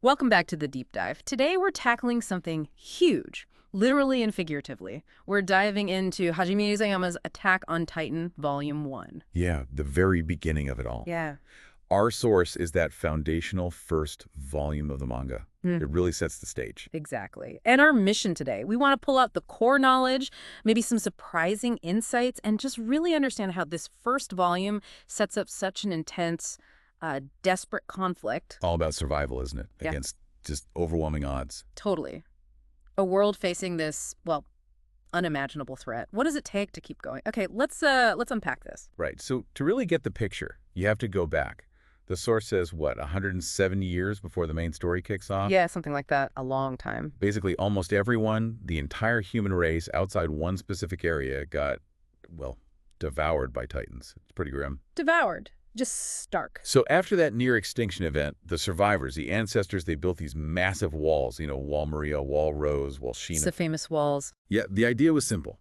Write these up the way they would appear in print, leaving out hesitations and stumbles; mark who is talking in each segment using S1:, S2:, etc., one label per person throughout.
S1: Welcome back to the deep dive. Today we're tackling something huge, literally and figuratively. We're diving into Hajime Isayama's Attack on Titan, Volume 1.
S2: Yeah, the very beginning of it all.
S1: Yeah.
S2: Our source is that foundational first volume of the manga. It really sets the stage.
S1: Exactly. And our mission today, we want to pull out the core knowledge, maybe some surprising insights, and just really understand how this first volume sets up such an intense, desperate conflict.
S2: All about survival, isn't it?
S1: Yeah.
S2: Against just overwhelming odds.
S1: Totally. A world facing this, well, unimaginable threat. What does it take to keep going? Okay, let's unpack this.
S2: Right. So to really get the picture, you have to go back. The source says, what, 170 years before the main story kicks off?
S1: Yeah, something like that. A long time.
S2: Basically, almost everyone, the entire human race outside one specific area got, well, devoured by Titans. It's pretty grim.
S1: Devoured. Just stark.
S2: So after that near extinction event, the survivors, the ancestors, they built these massive walls, Wall Maria, Wall Rose, Wall Sheena.
S1: It's the famous walls.
S2: Yeah, the idea was simple.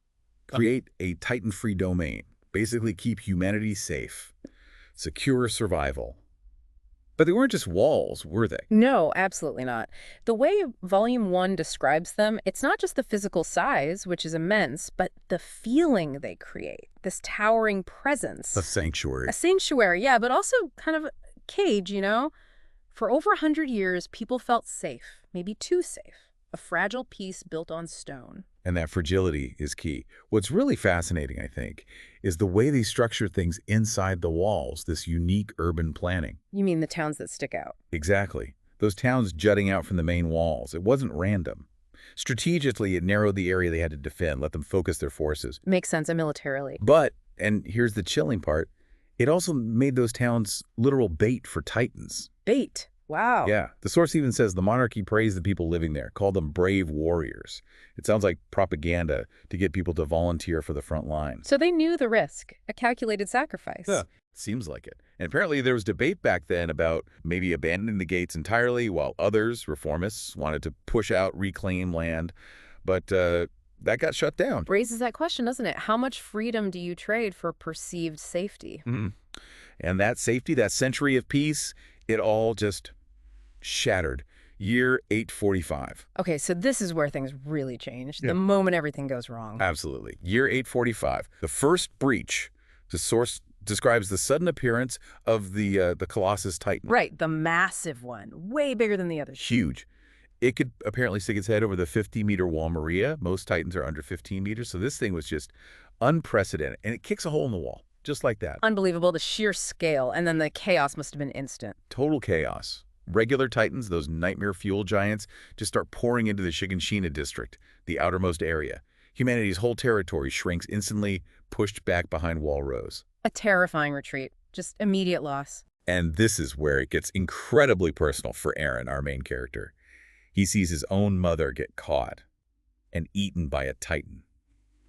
S2: Create a Titan-free domain. Basically keep humanity safe. Secure survival. But they weren't just walls, were they?
S1: No, absolutely not. The way Volume 1 describes them, it's not just the physical size, which is immense, but the feeling they create, this towering presence.
S2: A sanctuary.
S1: A sanctuary, yeah, but also kind of a cage, For over 100 years, people felt safe, maybe too safe. A fragile piece built on stone.
S2: And that fragility is key. What's really fascinating, I think, is the way they structure things inside the walls, this unique urban planning.
S1: You mean the towns that stick out?
S2: Exactly. Those towns jutting out from the main walls. It wasn't random. Strategically, it narrowed the area they had to defend, let them focus their forces.
S1: Makes sense, and militarily.
S2: But, and here's the chilling part, it also made those towns literal bait for Titans.
S1: Bait. Wow.
S2: Yeah. The source even says the monarchy praised the people living there, called them brave warriors. It sounds like propaganda to get people to volunteer for the front line.
S1: So they knew the risk, a calculated sacrifice.
S2: Yeah. Seems like it. And apparently there was debate back then about maybe abandoning the gates entirely, while others, reformists, wanted to push out, reclaim land. But that got shut down.
S1: Raises that question, doesn't it? How much freedom do you trade for perceived safety?
S2: And that safety, that century of peace, it all just shattered. Year 845.
S1: Okay, so this is where things really change.
S2: Yeah.
S1: The moment everything goes wrong.
S2: Absolutely. Year 845. The first breach, the source describes the sudden appearance of the Colossus Titan.
S1: Right, the massive one. Way bigger than the others.
S2: Huge. It could apparently stick its head over the 50-meter Wall Maria. Most Titans are under 15 meters, so this thing was just unprecedented. And it kicks a hole in the wall, just like that.
S1: Unbelievable, the sheer scale, and then the chaos must have been instant.
S2: Total chaos. Regular Titans, those nightmare fuel giants, just start pouring into the Shiganshina district, the outermost area. Humanity's whole territory shrinks instantly, pushed back behind Wall Rose.
S1: A terrifying retreat. Just immediate loss.
S2: And this is where it gets incredibly personal for Aaron, our main character. He sees his own mother get caught and eaten by a Titan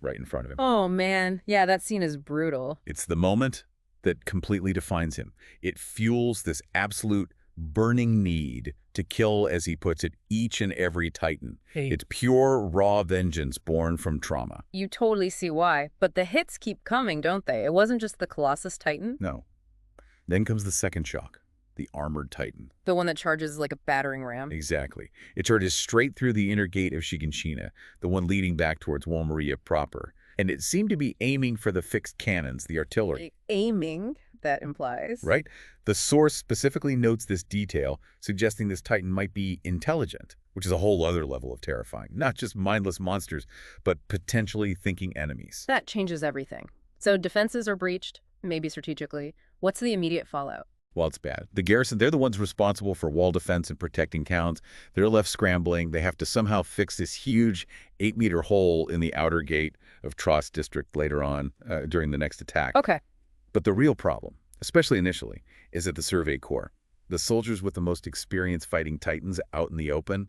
S2: right in front of him.
S1: Oh, man. Yeah, that scene is brutal.
S2: It's the moment that completely defines him. It fuels this absolute burning need to kill, as he puts it, each and every Titan.
S1: Hey.
S2: It's pure, raw vengeance born from trauma.
S1: You totally see why. But the hits keep coming, don't they? It wasn't just the Colossus Titan.
S2: No. Then comes the second shock, the armored Titan.
S1: The one that charges like a battering ram.
S2: Exactly. It charges straight through the inner gate of Shiganshina, the one leading back towards Wall Maria proper. And it seemed to be aiming for the fixed cannons, the artillery.
S1: Aiming, that implies.
S2: Right? The source specifically notes this detail, suggesting this Titan might be intelligent, which is a whole other level of terrifying. Not just mindless monsters, but potentially thinking enemies.
S1: That changes everything. So defenses are breached, maybe strategically. What's the immediate fallout?
S2: Well, it's bad. The garrison, they're the ones responsible for wall defense and protecting towns. They're left scrambling. They have to somehow fix this huge 8-meter hole in the outer gate of Trost district later on during the next attack.
S1: Okay.
S2: But the real problem, especially initially, is at the Survey Corps. The soldiers with the most experience fighting Titans out in the open,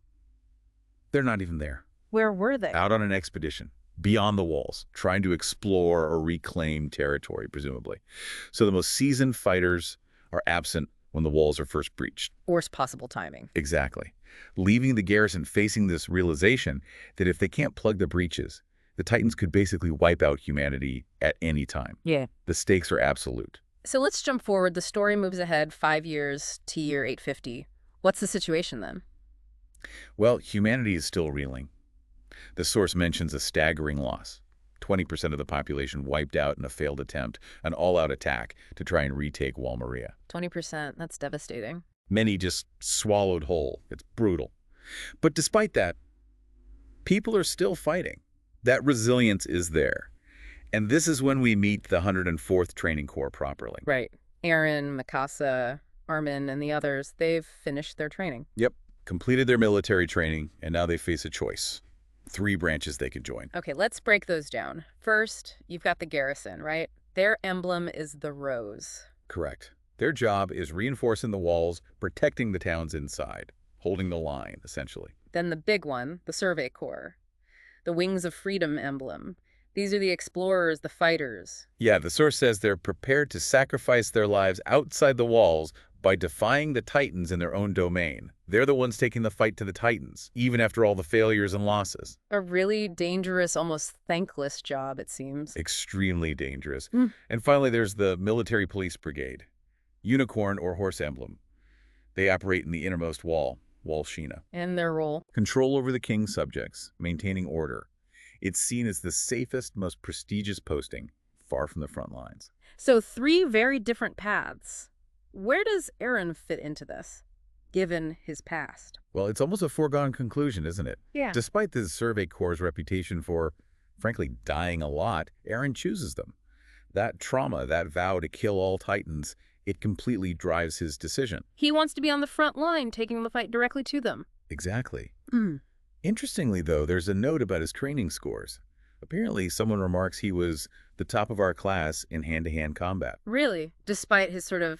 S2: they're not even there.
S1: Where were they?
S2: Out on an expedition, beyond the walls, trying to explore or reclaim territory, presumably. So the most seasoned fighters are absent when the walls are first breached.
S1: Worst possible timing.
S2: Exactly. Leaving the garrison facing this realization that if they can't plug the breaches, the Titans could basically wipe out humanity at any time.
S1: Yeah.
S2: The stakes are absolute.
S1: So let's jump forward. The story moves ahead 5 years to year 850. What's the situation then?
S2: Well, humanity is still reeling. The source mentions a staggering loss. 20% of the population wiped out in a failed attempt, an all-out attack to try and retake Wal Maria.
S1: 20%, that's devastating.
S2: Many just swallowed whole. It's brutal. But despite that, people are still fighting. That resilience is there. And this is when we meet the 104th Training Corps properly.
S1: Right. Aaron, Mikasa, Armin, and the others, they've finished their training.
S2: Yep, completed their military training, and now they face a choice. 3 branches they could join.
S1: Okay, let's break those down. First, you've got the garrison, right? Their emblem is the rose.
S2: Correct. Their job is reinforcing the walls, protecting the towns inside, holding the line, essentially.
S1: Then the big one, the Survey Corps. The Wings of Freedom emblem. These are the explorers, the fighters.
S2: Yeah, the source says they're prepared to sacrifice their lives outside the walls by defying the Titans in their own domain. They're the ones taking the fight to the Titans, even after all the failures and losses.
S1: A really dangerous, almost thankless job, it seems.
S2: Extremely dangerous.
S1: Mm.
S2: And finally, there's the Military Police Brigade. Unicorn or horse emblem. They operate in the innermost wall, Wall Sheena.
S1: And their role.
S2: Control over the king's subjects, maintaining order. It's seen as the safest, most prestigious posting, far from the front lines.
S1: So 3 very different paths. Where does Aaron fit into this, given his past?
S2: Well, it's almost a foregone conclusion, isn't it?
S1: Yeah.
S2: Despite the Survey Corps' reputation for, frankly, dying a lot, Aaron chooses them. That trauma, that vow to kill all Titans, it completely drives his decision.
S1: He wants to be on the front line, taking the fight directly to them.
S2: Exactly.
S1: Mm.
S2: Interestingly, though, there's a note about his training scores. Apparently, someone remarks he was the top of our class in hand-to-hand combat.
S1: Really? Despite his sort of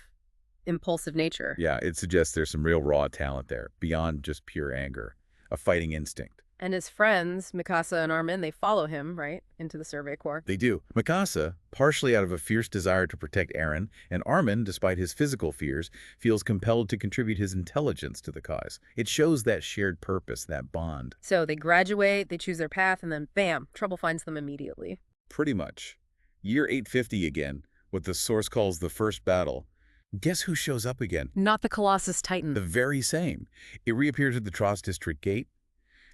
S1: impulsive nature.
S2: Yeah, it suggests there's some real raw talent there, beyond just pure anger, a fighting instinct.
S1: And his friends, Mikasa and Armin, they follow him, right, into the Survey Corps.
S2: They do. Mikasa, partially out of a fierce desire to protect Aaron, and Armin, despite his physical fears, feels compelled to contribute his intelligence to the cause. It shows that shared purpose, that bond.
S1: So they graduate, they choose their path, and then bam, trouble finds them immediately.
S2: Pretty much. Year 850 again, what the source calls the first battle. Guess who shows up again?
S1: Not the Colossus Titan.
S2: The very same. It reappears at the Tross District Gate,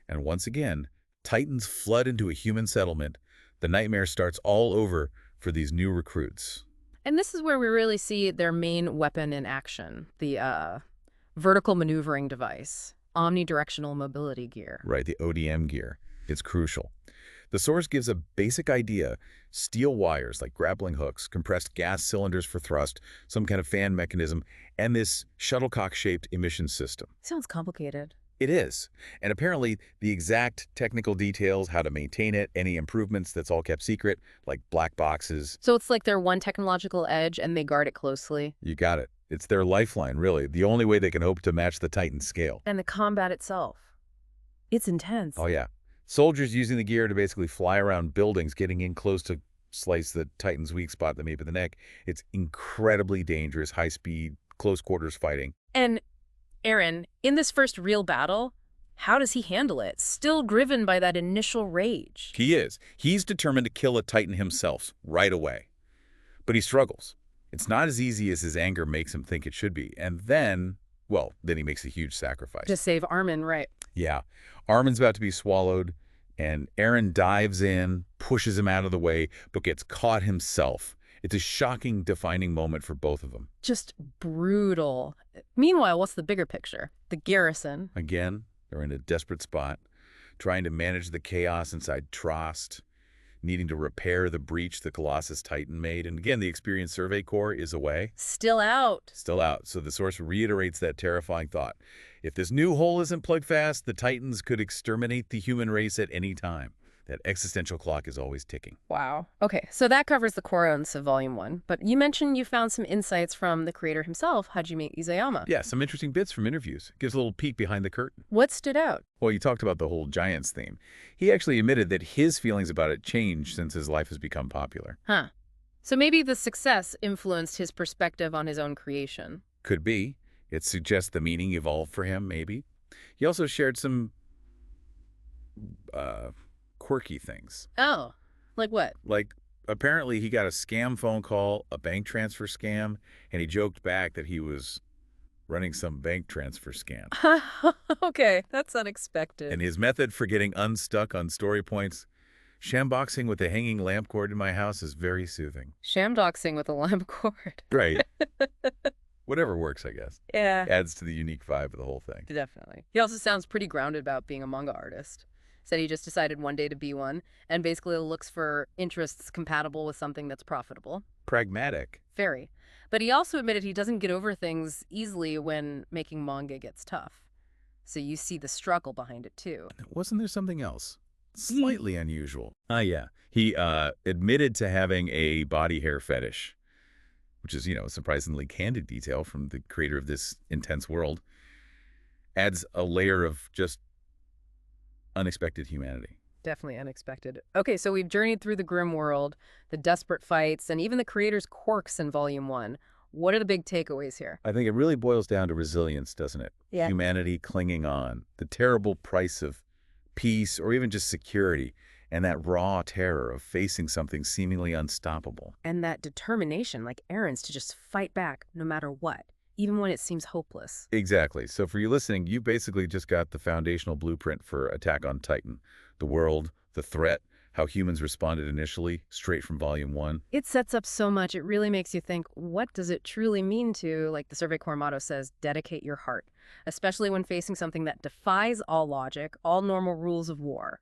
S2: and once again, Titans flood into a human settlement. The nightmare starts all over for these new recruits.
S1: And this is where we really see their main weapon in action, the vertical maneuvering device, omnidirectional mobility gear.
S2: Right, the ODM gear. It's crucial. The source gives a basic idea: steel wires like grappling hooks, compressed gas cylinders for thrust, some kind of fan mechanism, and this shuttlecock-shaped emission system.
S1: Sounds complicated.
S2: It is. And apparently, the exact technical details, how to maintain it, any improvements, that's all kept secret, like black boxes.
S1: So it's like their one technological edge, and they guard it closely.
S2: You got it. It's their lifeline, really. The only way they can hope to match the Titan scale.
S1: And the combat itself. It's intense.
S2: Oh, yeah. Soldiers using the gear to basically fly around buildings, getting in close to slice the Titan's weak spot, the nape of the neck. It's incredibly dangerous, high-speed, close-quarters fighting.
S1: And Aaron, in this first real battle, how does he handle it? Still driven by that initial rage.
S2: He is. He's determined to kill a Titan himself right away. But he struggles. It's not as easy as his anger makes him think it should be. And then, well, then he makes a huge sacrifice.
S1: To save Armin, right.
S2: Yeah. Armin's about to be swallowed, and Aaron dives in, pushes him out of the way, but gets caught himself. It's a shocking, defining moment for both of them.
S1: Just brutal. Meanwhile, what's the bigger picture? The garrison.
S2: Again, they're in a desperate spot, trying to manage the chaos inside Trost, needing to repair the breach the Colossus Titan made. And again, the experienced Survey Corps is away.
S1: Still out.
S2: Still out. So the source reiterates that terrifying thought. If this new hole isn't plugged fast, the Titans could exterminate the human race at any time. That existential clock is always ticking.
S1: Wow. Okay, so that covers the core elements of Volume 1. But you mentioned you found some insights from the creator himself, Hajime Izayama.
S2: Yeah, some interesting bits from interviews. Gives a little peek behind the curtain.
S1: What stood out?
S2: Well, you talked about the whole Giants theme. He actually admitted that his feelings about it changed since his life has become popular.
S1: Huh. So maybe the success influenced his perspective on his own creation.
S2: Could be. It suggests the meaning evolved for him, maybe. He also shared some quirky things.
S1: Oh, like what?
S2: Like, apparently he got a scam phone call, a bank transfer scam, and he joked back that he was running some bank transfer scam.
S1: Okay, that's unexpected.
S2: And his method for getting unstuck on story points, shamboxing with a hanging lamp cord in my house, is very soothing.
S1: Shamdoxing with a lime cord.
S2: Right. Whatever works, I guess.
S1: Yeah,
S2: Adds to the unique vibe of the whole thing.
S1: definitely. He also sounds pretty grounded about being a manga artist. Said he just decided one day to be one, and basically looks for interests compatible with something that's profitable.
S2: Pragmatic.
S1: Very. But he also admitted he doesn't get over things easily when making manga gets tough. So you see the struggle behind it, too.
S2: Wasn't there something else? Slightly unusual. Yeah. He admitted to having a body hair fetish, which is, a surprisingly candid detail from the creator of this intense world. Adds a layer of just unexpected humanity.
S1: Definitely unexpected. Okay, so we've journeyed through the grim world, the desperate fights, and even the creator's quirks in Volume 1. What are the big takeaways here?
S2: I think it really boils down to resilience, doesn't it?
S1: Yeah.
S2: Humanity clinging on, the terrible price of peace or even just security, and that raw terror of facing something seemingly unstoppable.
S1: And that determination, like Aaron's, to just fight back no matter what, even when it seems hopeless.
S2: Exactly. So for you listening, you basically just got the foundational blueprint for Attack on Titan. The world, the threat, how humans responded initially, straight from Volume 1.
S1: It sets up so much, it really makes you think, what does it truly mean to, like the Survey Corps motto says, dedicate your heart, especially when facing something that defies all logic, all normal rules of war.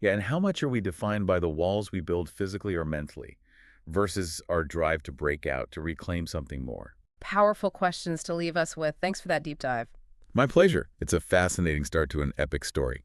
S2: Yeah, and how much are we defined by the walls we build physically or mentally versus our drive to break out, to reclaim something more?
S1: Powerful questions to leave us with. Thanks for that deep dive.
S2: My pleasure. It's a fascinating start to an epic story.